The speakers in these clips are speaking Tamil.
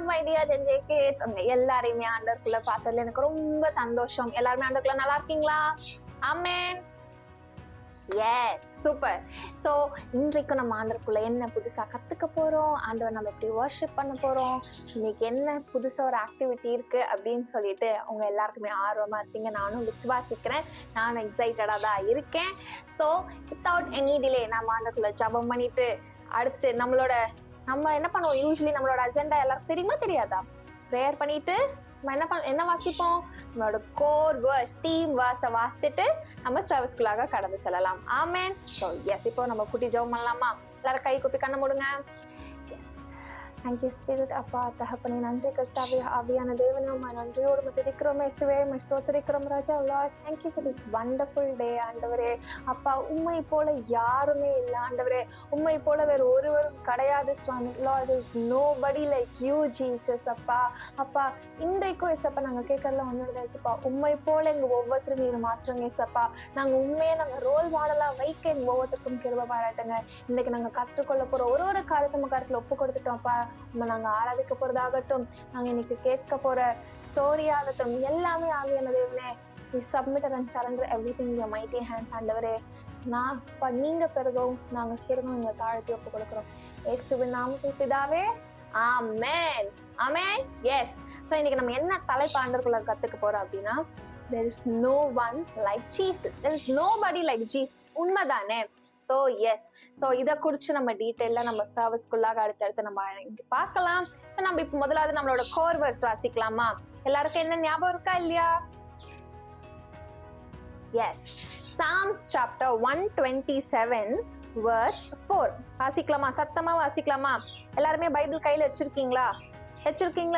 My dear ஜென்ஜே kids. உங்க எல்லாரையுமே ஆண்டவருக்குள்ள பார்த்ததுல எனக்கு ரொம்ப சந்தோஷம். எல்லாருமே ஆண்டவருக்குள்ள நல்லா இருக்கீங்களா? ஆமென். S, super. ஸோ இன்றைக்கு நம்ம ஆண்டவருக்குள்ள என்ன புதுசா கத்துக்க போறோம், ஆண்டவர் நம்ம எப்படி வர்ஷிப் பண்ண போறோம், இன்னைக்கு என்ன புதுசா ஒரு ஆக்டிவிட்டி இருக்கு அப்படின்னு சொல்லிட்டு உங்க எல்லாருக்குமே ஆர்வமா இருப்பீங்க. நானும் விசுவாசிக்கிறேன், நானும் எக்ஸைட்டடா தான் இருக்கேன். ஸோ வித்தவுட் எனி டிலே நம்ம ஆண்டவருக்குள்ள ஜெபம் பண்ணிட்டு அடுத்து நம்ம என்ன பண்ணுவோம், யூஸ்வலி நம்மளோட அஜெண்டா எல்லாருக்கும் தெரியுமா தெரியாதா? ப்ரேயர் பண்ணிட்டு நம்ம என்ன வாசிப்போம், நம்மளோட கோர் வேர்ஸ் தீம் வேர்ஸை வாசித்துட்டு நம்ம சர்வீஸ்குள்ளாக கடந்து செல்லலாம். ஆமென். ஸோ எஸ், இப்போ நம்ம குட்டி ஜெபம் பண்ணலாமா? எல்லாரும் கை கூப்பி கண்ணை மூடுங்க. Yes, thank you spirit. அப்பா தகப்பனே, நன்றி கர்த்தாவே, ஆவியான தேவனே, உம்மை நன்றியோடு துதிக்கிறோம். இயேசுவே உம்மை ஸ்தோத்திரிக்கிறோம் ராஜா. Lord, thank you for this wonderful day ஆண்டவரே. அப்பா, உம்மை போல யாருமே இல்லை ஆண்டவரே, உம்மை போல வேறு ஒருவரும் கிடையாது சுவாமி. Lord, there is nobody like you Jesus. அப்பா இன்றைக்கும் ஏசப்பா நாங்கள் கேட்கறதுல ஒன்றுதான் ஏசப்பா, உண்மை போல எங்க ஒவ்வொருத்தரும் நீங்க மாற்றுங்க ஏசப்பா. நாங்கள் ரோல் மாடலா வைக்க எங்க ஒவ்வொருத்தருக்கும் கிருபை பாராட்டுங்க. இன்னைக்கு நாங்க கற்றுக்கொள்ள போற ஒரு காரியத்தை நம்ம கருத்துல ஒப்பு கொடுத்துட்டோம்ப்பா. நம்ம நாங்க ஆராதிக்க போறதாகட்டும், நாங்க இன்னைக்கு கேட்க போற ஸ்டோரி ஆகட்டும், எல்லாமே ஆவியான தேவனே, we submit and surrender everything in your mighty hands ஆண்டவரே. நீங்க பெருகவும் நாங்க சிறுகவும் எங்க தாழ்த்தி ஒப்பு கொடுக்கிறோம். இயேசுவின் நாமத்தில் பிதாவே, ஆமென். ஆமென். எஸ். ஸோ இன்னைக்கு நம்ம என்ன தலைப்பு ஆண்டவருக்குள்ள கத்துக்க போறோம் அப்படின்னா, there is no one like Jesus, there is nobody like Jesus. உண்மைதானே? ஸோ எஸ், ஸோ இதை குறித்து நம்ம டீட்டெயிலாக நம்ம சர்வீஸ்குள்ளாக அடுத்தடுத்து நம்ம பார்க்கலாம். நம்ம இப்போ முதலாவது நம்மளோட கோர் வேர்ஸ் வாசிக்கலாமா? எல்லாருக்கும் என்ன ஞாபகம் இருக்கா இல்லையா? எஸ், Psalms chapter 127 verse 4 வாசிக்கலாமா? சத்தமா வாசிக்கலாமா? எல்லாருமே பைபிள் கையில வச்சிருக்கீங்களா?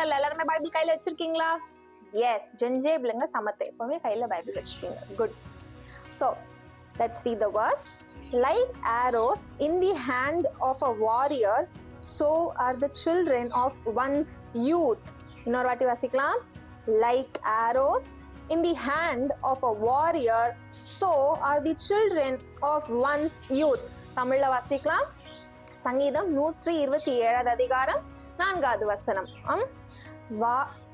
இல்ல எல்லாருமே பைபிள் கையில வச்சிருக்கீங்களா? எஸ், ஜென்ஜே பிள்ளைங்க சமத்தை எப்பவுமே கையில பைபிள் வச்சிருக்கீங்க. Good. So let's read the verse. Like arrows in the hand of a warrior, so are the children of one's youth. இன்னொரு வாட்டி வாசிக்கலாம். Like arrows in the hand of a warrior, so are the children of one's youth. தமிழ்ல வாசிக்கலாம். சங்கீதம் 127 அதிகாரம் 4வது வசனம்.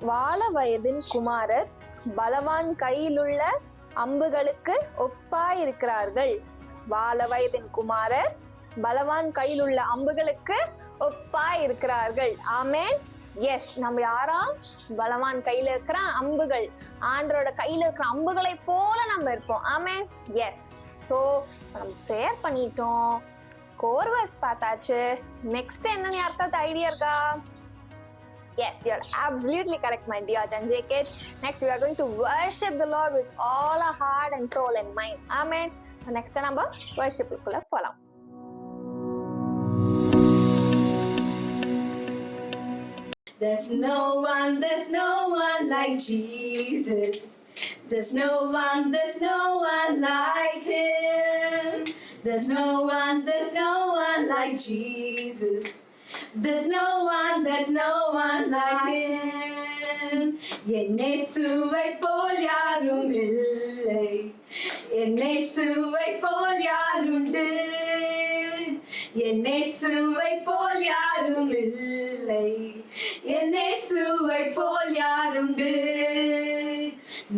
வால வயதின் குமாரர் பலவான் கையிலுள்ள அம்புகளுக்கு ஒப்பாயிருக்கிறார்கள். வால வயதின் குமாரர் பலவான் கையிலுள்ள அம்புகளுக்கு ஒப்பாயிருக்கிறார்கள். ஆமென். எஸ், நம்ம யாராம்? பலவான் கையில இருக்கிற அம்புகள், ஆண்டரோட கையில இருக்கிற அம்புகளை போல நம்ம இருப்போம். ஆமென். எஸ். ஸோ நம்ம ப்ரேயர் பண்ணிட்டோம், கோர்வர்ஸ் பார்த்தாச்சு. நெக்ஸ்ட் என்னன்னு யாருக்காவது ஐடியா இருக்கா? Yes, you're absolutely correct, my dear Janjay kids. Next, we are going to worship the Lord with all our heart and soul and mind. Amen. So next number, worship kulla polam. There's no one like Jesus. There's no one like him. There's no one like Jesus. There's no one like him. என்னேசுவை போல் யாரும் இல்லை, என்னேசுவை போல் யாருண்டு, என்னேசுவை போல் யாரும் இல்லை, என்னேசுவை போல் யாருண்டு.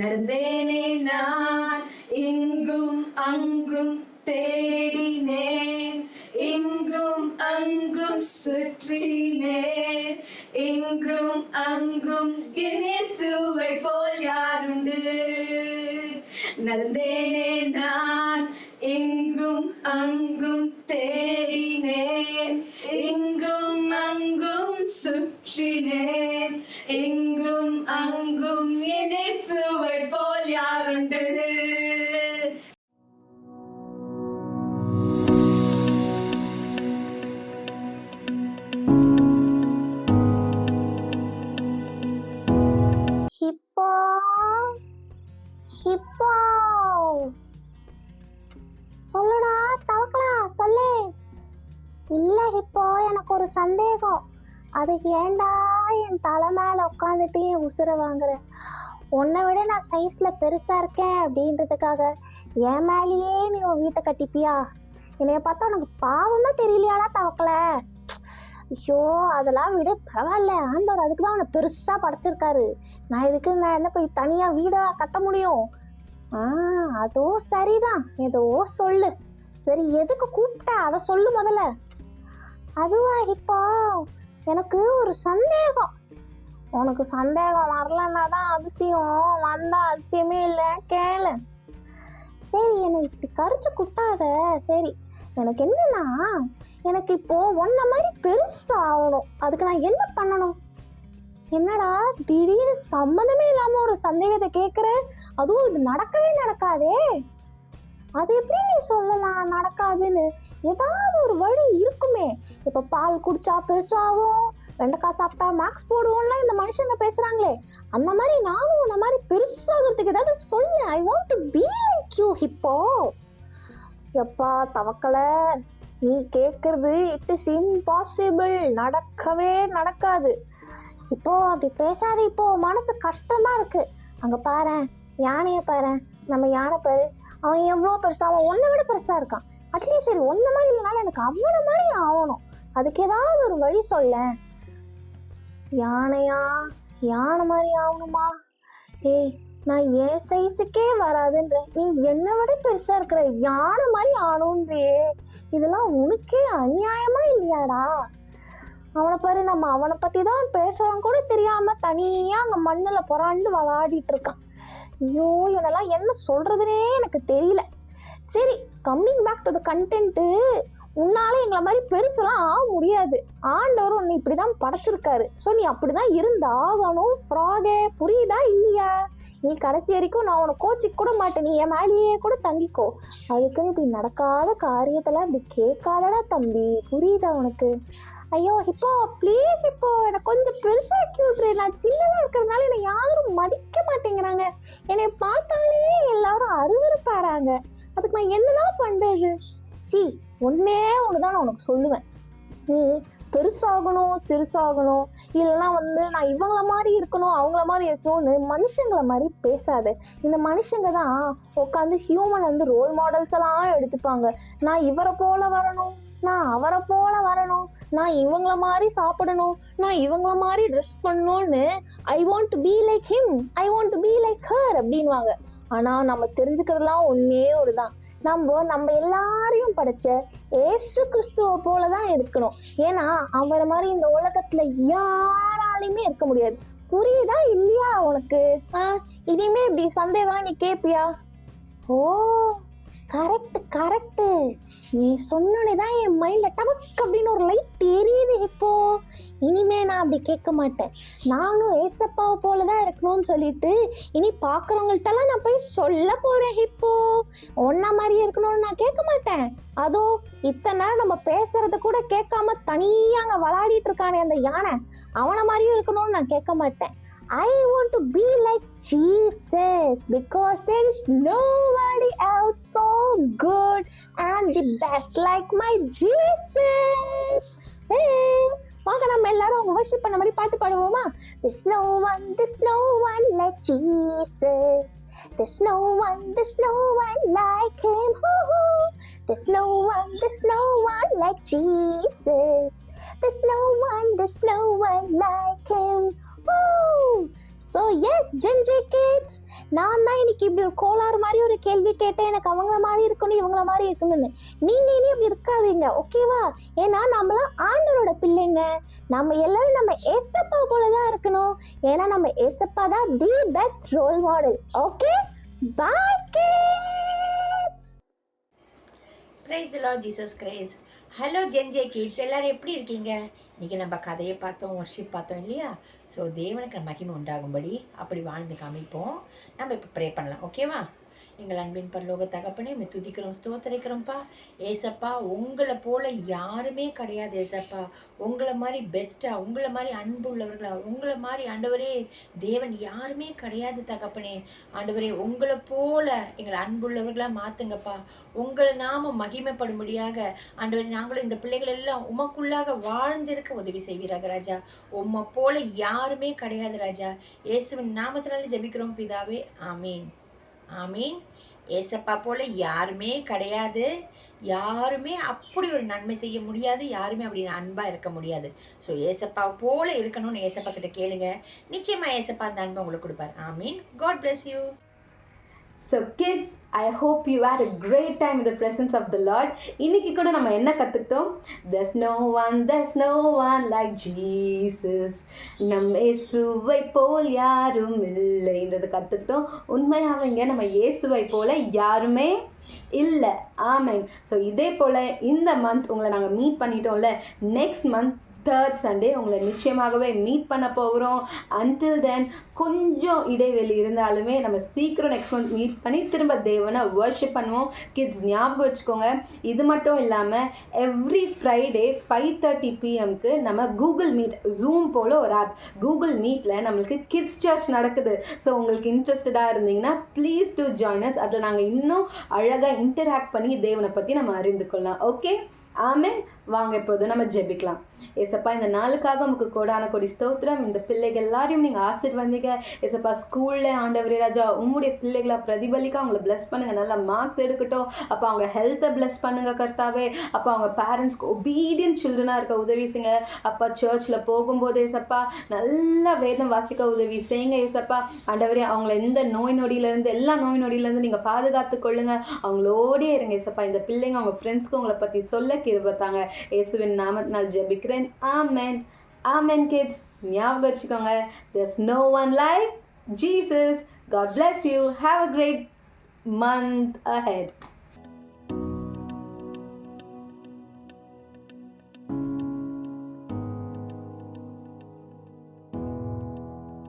நடந்தேனே நான் இங்கும் அங்கும் தேடினேன், இங்கும் அங்கும் சுற்றினேன், இங்கும் அங்கும் இயேசுவை போல் யாருண்டு. நடந்தேனே நான் இங்கும் அங்கும் தேடினேன், இங்கும் அங்கும் சுற்றினேன், இங்கும் அங்கும் இயேசுவை போல் யாருண்டு. ஹிப்போ சொல்லுடா தவக்கலா, சொல்லு. இல்ல ஹிப்போ, எனக்கு ஒரு சந்தேகம். அதுக்கு ஏண்டா என் தலை மேல உட்காந்துட்டு என் உசுர வாங்குற? உன்னை விட நான் சைஸ்ல பெருசா இருக்கேன் அப்படின்றதுக்காக என் மேலேயே நீ உன் வீட்டை கட்டிப்பியா? என்னைய பார்த்தா உனக்கு பாவமா தெரியலையாடா தவக்கல? ஐயோ அதெல்லாம் விட பரவாயில்ல, ஆண்டவர் அதுக்கு தான் அவனை பெருசா படைச்சிருக்காரு. நான் என்ன போய் தனியா வீடா கட்ட முடியும்? அதோ சரிதான், ஏதோ சொல்லு. சரி, எதுக்கு கூப்பிட்ட அதை சொல்லு முதல்ல. அதுவா இப்போ எனக்கு ஒரு சந்தேகம். உனக்கு சந்தேகம் வரலன்னா தான் அதிசயம், வந்தா அதிசயமே இல்லை, கேளு. சரி, என்னை இப்படி கரிச்சு குட்டாத. சரி, எனக்கு என்னன்னா, எனக்கு இப்போ ஒன்ன மாதிரி பெருசா ஆகணும். அதுக்கு நான் என்ன பண்ணணும்? என்னடா திடீர்னு சம்மந்தமே இல்லாம ஒரு சந்தேகத்தை கேக்குற? அதுவும் இது நடக்கவே நடக்காதே. அது எப்படி நீ சொல்லலாம் நடக்காதுன்னு? ஏதாவது ஒரு வழி இருக்குமே. இப்ப பால் குடிச்சா பெருசாகும், வெண்டைக்காய் சாப்பிட்டா மேக்ஸ் போடுவோம்னா இந்த மனுஷங்க பேசுறாங்களே, அந்த மாதிரி நானும் உன்ன மாதிரி பெருசாகிறதுக்கு ஏதாவது சொல்லு. I want to be like you hippo. எப்பா தவக்கல, நீ கேக்குறது இட் இஸ் இம்பாசிபிள், நடக்கவே நடக்காது. இப்போ அப்படி பேசாத, இப்போ மனசு கஷ்டமா இருக்கு. அங்க பாரு, யானைய பாரு, நம்ம யானை பாரு, அவன் எவ்வளவு பெருசா, அவன் ஒன்ன விட பெருசா இருக்கான். அட்லீஸ்ட் சரி ஒன்ன மாதிரி இல்லைனாலும் எனக்கு அவன மாதிரி ஆகணும். அதுக்கு ஏதாவது ஒரு வழி சொல்ல. யானையா? யானை மாதிரி ஆகணுமா? ஏய், நான் என் சைஸுக்கே வராதுன்ற, நீ என்னை விட பெருசா இருக்கிற யானை மாதிரி ஆகணும்ன்றியே. இதெல்லாம் உனக்கே அநியாயமா இல்லையாடா? அவனை பாரு, நம்ம அவனை பத்தி தான் பேசுறோம் கூட தெரியாம தனியா அங்க மண்ணுல புறாண்டு விளையாடிட்டு இருக்கான். ஐயோ, இதெல்லாம் என்ன சொல்றதுனே எனக்கு தெரியல. சரி, coming back to the content. உன்னால எங்களை மாதிரி பெருசெல்லாம் ஆக முடியாது. ஆண்டவர் உன்னை இப்படிதான் படைச்சிருக்காரு. ஸோ நீ அப்படிதான் இருந்தாகணும். ஃப்ராகே, புரியுதா இல்லையா? நீ கடைசி வரைக்கும் நான் உனக்கு கோச்சிக்க கூட மாட்டேன், நீ என் மேலேயே கூட தங்கிக்கோ. அதுக்குன்னு இப்படி நடக்காத காரியத்தெல்லாம் இப்படி கேட்காதடா தம்பி, புரியுதா உனக்கு? ஐயோ இப்போ ப்ளீஸ், இப்போ எனக்கு கொஞ்சம் பெருசாக்கி விட்ரு. நான் சின்னதா இருக்கிறதுனால என்னை யாரும் மதிக்க மாட்டேங்கிறாங்க. என்னை பார்த்தாலே எல்லாரும் அருவருப்பாராங்க. அதுக்கு நான் என்னதான் பண்றது? ஒன்னே ஒண்ணுதான் நான் உனக்கு சொல்லுவேன். நீ பெருசாகணும், சிறுசாகணும், இல்லைன்னா நான் இவங்கள மாதிரி இருக்கணும், அவங்கள மாதிரி இருக்கணும்னு மனுஷங்களை மாதிரி பேசாது. இந்த மனுஷங்க தான் உட்காந்து ஹியூமன் ரோல் மாடல்ஸ் எல்லாம் எடுத்துப்பாங்க. நான் இவரை போல வரணும், நான் அவரை போல வரணும், நான் இவங்கள மாதிரி சாப்பிடணும், நான் இவங்கள மாதிரி ட்ரெஸ் பண்ணணும்னு I want to be like him, I want to be like her அப்படின்வாங்க. ஆனா நம்ம தெரிஞ்சுக்கிறதுலாம் ஒன்னே ஒருதான், நம்ம எல்லாரையும் படைச்ச ஏசு கிறிஸ்துவ போலதான் இருக்கணும். ஏன்னா அவரை மாதிரி இந்த உலகத்துல யாராலையுமே இருக்க முடியாது. புரியுதா இல்லையா உனக்கு? இனிமே இப்படி சந்தேகம் நீ கேப்பியா? ஓ கரெக்ட் கரெக்ட், நீ சொன்னதான் என் மைண்ட்ல டமக் அப்படின்னு ஒரு லைட் எரியுது. இப்போ இனிமே நான் அப்படி கேட்க மாட்டேன். நானும் ஏசப்பாவை போலதான் இருக்கணும்னு சொல்லிட்டு இனி பாக்குறவங்கள்ட்டெல்லாம் நான் போய் சொல்ல போறேன். இப்போ ஒன்ன மாதிரி இருக்கணும்னு நான் கேட்க மாட்டேன். அதோ இத்தனை நேரம் நம்ம பேசுறத கூட கேட்காம தனியா அங்க விளையாடிட்டு இருக்கானே அந்த யானை, அவனை மாதிரியும் இருக்கணும்னு நான் கேட்க மாட்டேன். I want to be like Jesus because there is nobody else so good and the best like my Jesus. Hey, வாங்க நம்ம எல்லாரும் அவங்க worship பண்ண மாதிரி பாட்டு பாடுவோமா? There's no one like Jesus. There's no one like him. There's no one like Jesus. There's no one like him. So yes, Gen Z kids, நான் தான் இன்னைக்கு இப்படி ஒரு கோளாறு மாதிரி ஒரு கேள்வி கேட்டேன். எனக்கு அவங்கள மாதிரி இருக்கணும், இவங்கள மாதிரி இருக்கணும்னு. நீங்க இனி அப்படி இருக்காதீங்க, ஓகேவா? ஏன்னா நம்மளாம் ஆண்டவரோட பிள்ளைங்க. நம்ம எல்லாரும் நம்ம ஏசப்பா போலதான் இருக்கணும். ஏன்னா நம்ம ஏசப்பா தான் the best role model. Okay, bye kids. Praise the Lord Jesus Christ. Hello Gen Z kids, எல்லாரும் எப்படி இருக்கீங்க? இன்றைக்கி நம்ம கதையை பார்த்தோம், வர்ஷிப் பார்த்தோம் இல்லையா? ஸோ தேவனுக்கு மகிமை உண்டாகும்படி அப்படி வாழ்ந்து காமிப்போம். நம்ம இப்போ ப்ரே பண்ணலாம், ஓகேவா? எங்கள் அன்பின் பரலோக தகப்பனே, நம்ம துதிக்கிறோம், ஸ்தோத்திரிக்கிறோம்ப்பா. ஏசப்பா, உங்களை போல யாருமே கிடையாது ஏசப்பா. உங்களை மாதிரி பெஸ்ட்டாக, உங்களை மாதிரி அன்பு உள்ளவர்களா, உங்களை மாதிரி ஆண்டவரே தேவன் யாருமே கிடையாது தகப்பனே. ஆண்டவரே, உங்களை போல எங்களை அன்புள்ளவர்களாக மாற்றுங்கப்பா. உங்களை நாம மகிமைப்படும்படியாக ஆண்டவரே நாங்களும் இந்த பிள்ளைகள் எல்லாம் உமக்குள்ளாக வாழ்ந்திருக்க உதவி செய்வீராக ராஜா. உம்மை போல யாருமே கிடையாது ராஜா. இயேசுவின் நாமத்தினால ஜெபிக்கிறோம் பிதாவே, ஆமீன் ஆமீன். ஏசப்பா போல் யாருமே கிடையாது. யாருமே அப்படி ஒரு நன்மை செய்ய முடியாது. யாருமே அப்படி அன்பாக இருக்க முடியாது. ஸோ ஏசப்பா போல் இருக்கணும்னு ஏசப்பா கிட்ட கேளுங்க. நிச்சயமாக ஏசப்பா அந்த அன்பை உங்களுக்கு கொடுப்பார். ஆமீன். God bless you. So kids, I hope you had a great time in the presence of the Lord. இன்னைக்கு கூட நம்ம என்ன கற்றுக்கிட்டோம்? There's no one like Jesus. நம் இயேசுவை போல் யாரும் இல்லைன்றது கற்றுக்கிட்டோம். உண்மையாகவே நம்ம இயேசுவை போல யாருமே இல்லை. ஆமென். ஸோ இதே போல் இந்த மந்த் உங்களை நாங்கள் மீட் பண்ணிட்டோம்ல, நெக்ஸ்ட் மந்த் 3rd Sunday உங்களை நிச்சயமாகவே மீட் பண்ண போகிறோம். அன்டில் தென் கொஞ்சம் இடைவெளி இருந்தாலுமே நம்ம சீக்கிரம் நெக்ஸ்ட் மந்த் மீட் பண்ணி திரும்ப தேவனை வர்ஷிப் பண்ணுவோம். கிட்ஸ் ஞாபகம் வச்சுக்கோங்க, இது மட்டும் இல்லாமல் எவ்ரி ஃப்ரைடே 5:30 PM நம்ம கூகுள் மீட், ஜூம் போல் ஒரு ஆப், கூகுள் மீட்டில் நம்மளுக்கு கிட்ஸ் சர்ச் நடக்குது. ஸோ உங்களுக்கு இன்ட்ரெஸ்டடாக இருந்தீங்கன்னா ப்ளீஸ் டு ஜாயின் அஸ். அதில் நாங்கள் இன்னும் அழகாக இன்டராக்ட் பண்ணி தேவனை பற்றி நம்ம அறிந்து கொள்ளலாம். ஓகே, ஆமென். வாங்க இப்போது நம்ம ஜெபிக்கலாம். ஏசப்பா, இந்த நாளுக்காக உங்களுக்கு கோடான கொடி ஸ்தோத்திரம். இந்த பிள்ளைகள் எல்லாரையும் நீங்கள் ஆசீர்வதிங்க ஏசப்பா. ஸ்கூலில் ஆண்டவரே ராஜா உம்முடைய பிள்ளைகளை பிரதிபலிக்க அவங்கள பிளஸ் பண்ணுங்கள். நல்லா மார்க்ஸ் எடுக்கட்டும் அப்போ. அவங்க ஹெல்த்தை பிளஸ் பண்ணுங்க கர்த்தாவே. அப்போ அவங்க பேரண்ட்ஸ்க்கு ஒபீடியன்ட் சில்ட்ரனாக இருக்க உதவி செய்யுங்க அப்பா. சர்ச்சில் போகும்போது ஏசப்பா நல்லா வேதம் வாசிக்க உதவி செய்யுங்க ஏசப்பா. ஆண்டவரே அவங்கள எந்த நோய் நொடியிலேருந்து, எல்லா நோய் நொடியிலேருந்து நீங்கள் பாதுகாத்து கொள்ளுங்க. அவங்களோடே இருங்க ஏசப்பா. இந்த பிள்ளைங்க அவங்க ஃப்ரெண்ட்ஸ்க்கு உங்களை பற்றி சொல்ல கிருபத்தாங்க. இயேசுவின் நாமத்தினால் ஜெபிக்கிறேன். ஆமென். ஆமென் கிட்ஸ். ஞாபகம் வச்சுக்கோங்க, there's no one like Jesus. God bless you. Have a great month ahead.